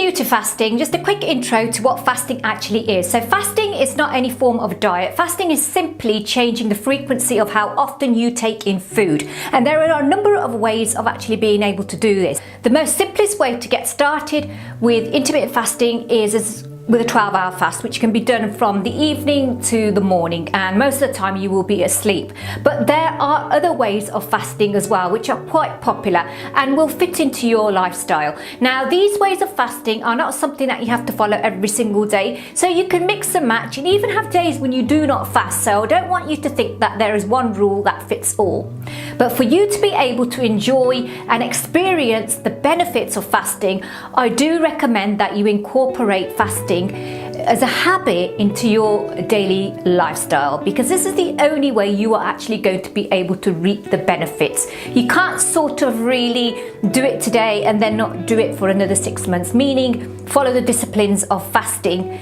new to fasting, just a quick intro to what fasting actually is. So fasting is not any form of diet. Fasting is simply changing the frequency of how often you take in food. And there are a number of ways of actually being able to do this. The most simplest way to get started with intermittent fasting is with a 12-hour fast, which can be done from the evening to the morning, and most of the time you will be asleep. But there are other ways of fasting as well, which are quite popular and will fit into your lifestyle. Now, these ways of fasting are not something that you have to follow every single day, so you can mix and match and even have days when you do not fast. So I don't want you to think that there is one rule that fits all. But for you to be able to enjoy and experience the benefits of fasting, I do recommend that you incorporate fasting as a habit into your daily lifestyle, because this is the only way you are actually going to be able to reap the benefits. You can't sort of really do it today and then not do it for another 6 months, meaning follow the disciplines of fasting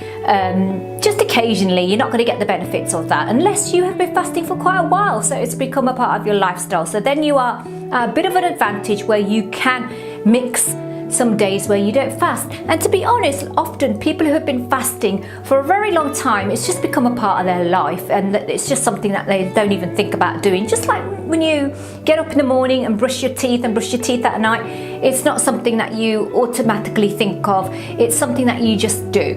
just occasionally. You're not going to get the benefits of that unless you have been fasting for quite a while, so it's become a part of your lifestyle. So then you are a bit of an advantage where you can mix some days where you don't fast. And to be honest, often people who have been fasting for a very long time, it's just become a part of their life, and it's just something that they don't even think about doing. Just like when you get up in the morning and brush your teeth at night, it's not something that you automatically think of, it's something that you just do.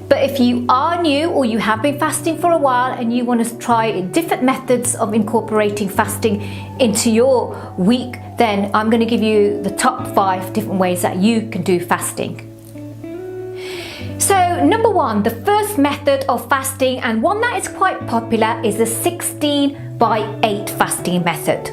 But if you are new or you have been fasting for a while and you want to try different methods of incorporating fasting into your week, then I'm going to give you the top 5 different ways that you can do fasting. So number 1, the first method of fasting, and one that is quite popular, is the 16/8 fasting method.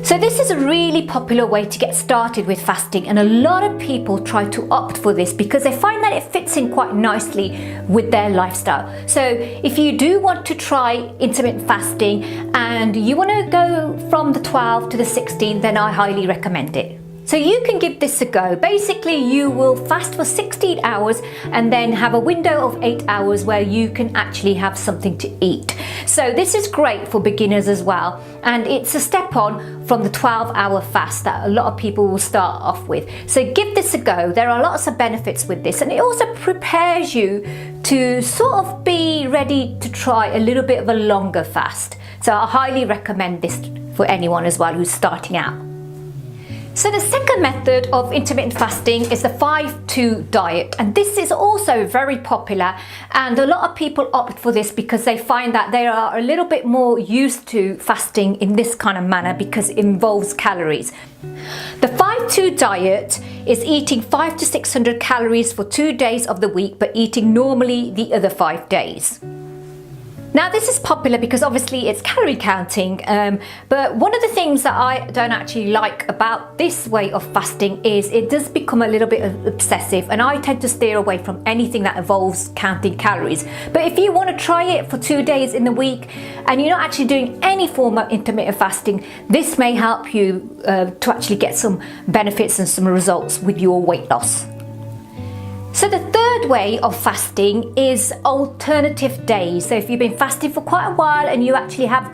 So this is a really popular way to get started with fasting, and a lot of people try to opt for this because they find that it fits in quite nicely with their lifestyle. So if you do want to try intermittent fasting and you want to go from the 12 to the 16, then I highly recommend it. So you can give this a go. Basically, you will fast for 16 hours and then have a window of 8 hours where you can actually have something to eat. So this is great for beginners as well. And it's a step on from the 12-hour fast that a lot of people will start off with. So give this a go. There are lots of benefits with this. And it also prepares you to sort of be ready to try a little bit of a longer fast. So I highly recommend this for anyone as well who's starting out. So the second method of intermittent fasting is the 5-2 diet, and this is also very popular, and a lot of people opt for this because they find that they are a little bit more used to fasting in this kind of manner because it involves calories. The 5-2 diet is eating 500 to 600 calories for 2 days of the week, but eating normally the other 5 days. Now this is popular because obviously it's calorie counting, but one of the things that I don't actually like about this way of fasting is it does become a little bit obsessive, and I tend to steer away from anything that involves counting calories. But if you want to try it for 2 days in the week and you're not actually doing any form of intermittent fasting, this may help you to actually get some benefits and some results with your weight loss. So the third way of fasting is alternative days. So if you've been fasting for quite a while and you actually have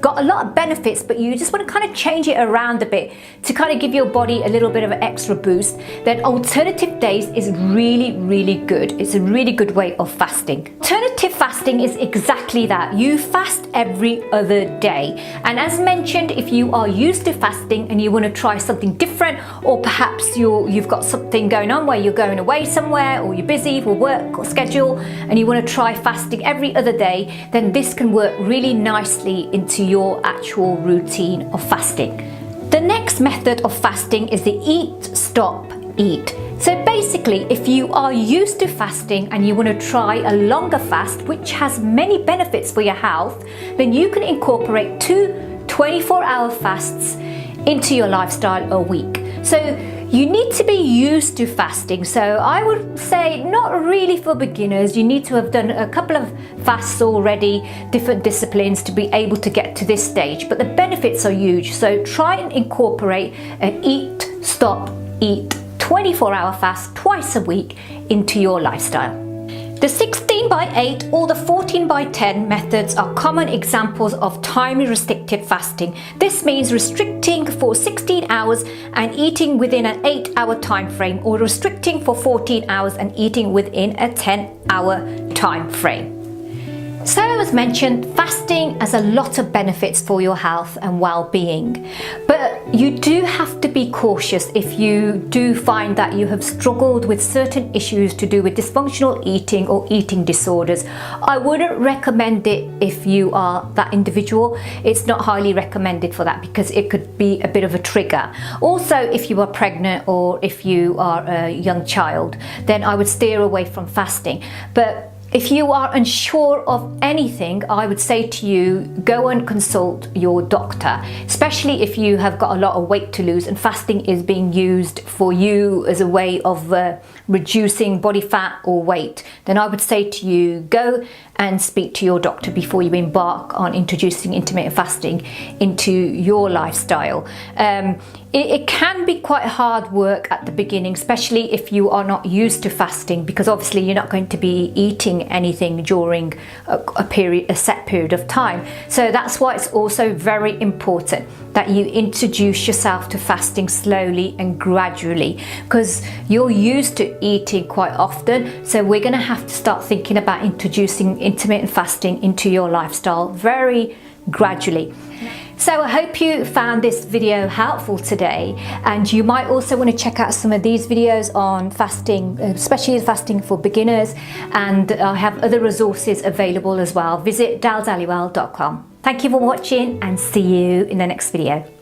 got a lot of benefits, but you just want to kind of change it around a bit to kind of give your body a little bit of an extra boost, then alternative days is really, really good. It's a really good way of fasting. Alternative fasting is exactly that. You fast every other day. And as mentioned, if you are used to fasting and you want to try something different, or perhaps you've got something going on where you're going away somewhere, or you're busy for work or schedule, and you want to try fasting every other day, then this can work really nicely into your actual routine of fasting. The next method of fasting is the eat, stop, eat. So basically, if you are used to fasting and you want to try a longer fast, which has many benefits for your health, then you can incorporate 2 24-hour fasts into your lifestyle a week. So you need to be used to fasting. So I would say not really for beginners. You need to have done a couple of fasts already, different disciplines, to be able to get to this stage. But the benefits are huge. So try and incorporate an eat, stop, eat 24-hour fast twice a week into your lifestyle. The 16 by 8 or the 14 by 10 methods are common examples of time restricted fasting. This means restricting for 16 hours and eating within an 8-hour time frame, or restricting for 14 hours and eating within a 10-hour time frame. So as mentioned, fasting has a lot of benefits for your health and well-being, but you do have to be cautious if you do find that you have struggled with certain issues to do with dysfunctional eating or eating disorders. I wouldn't recommend it if you are that individual. It's not highly recommended for that because it could be a bit of a trigger. Also, if you are pregnant or if you are a young child, then I would steer away from fasting. But if you are unsure of anything, I would say to you, go and consult your doctor, especially if you have got a lot of weight to lose and fasting is being used for you as a way of reducing body fat or weight. Then I would say to you, go and speak to your doctor before you embark on introducing intermittent fasting into your lifestyle. It can be quite hard work at the beginning, especially if you are not used to fasting, because obviously you're not going to be eating anything during a set period of time. So that's why it's also very important that you introduce yourself to fasting slowly and gradually, because you're used to eating quite often. So we're going to have to start thinking about introducing intermittent fasting into your lifestyle very gradually. So I hope you found this video helpful today, and you might also want to check out some of these videos on fasting, especially fasting for beginners, and I have other resources available as well. Visit dhaliwal.com. Thank you for watching and see you in the next video.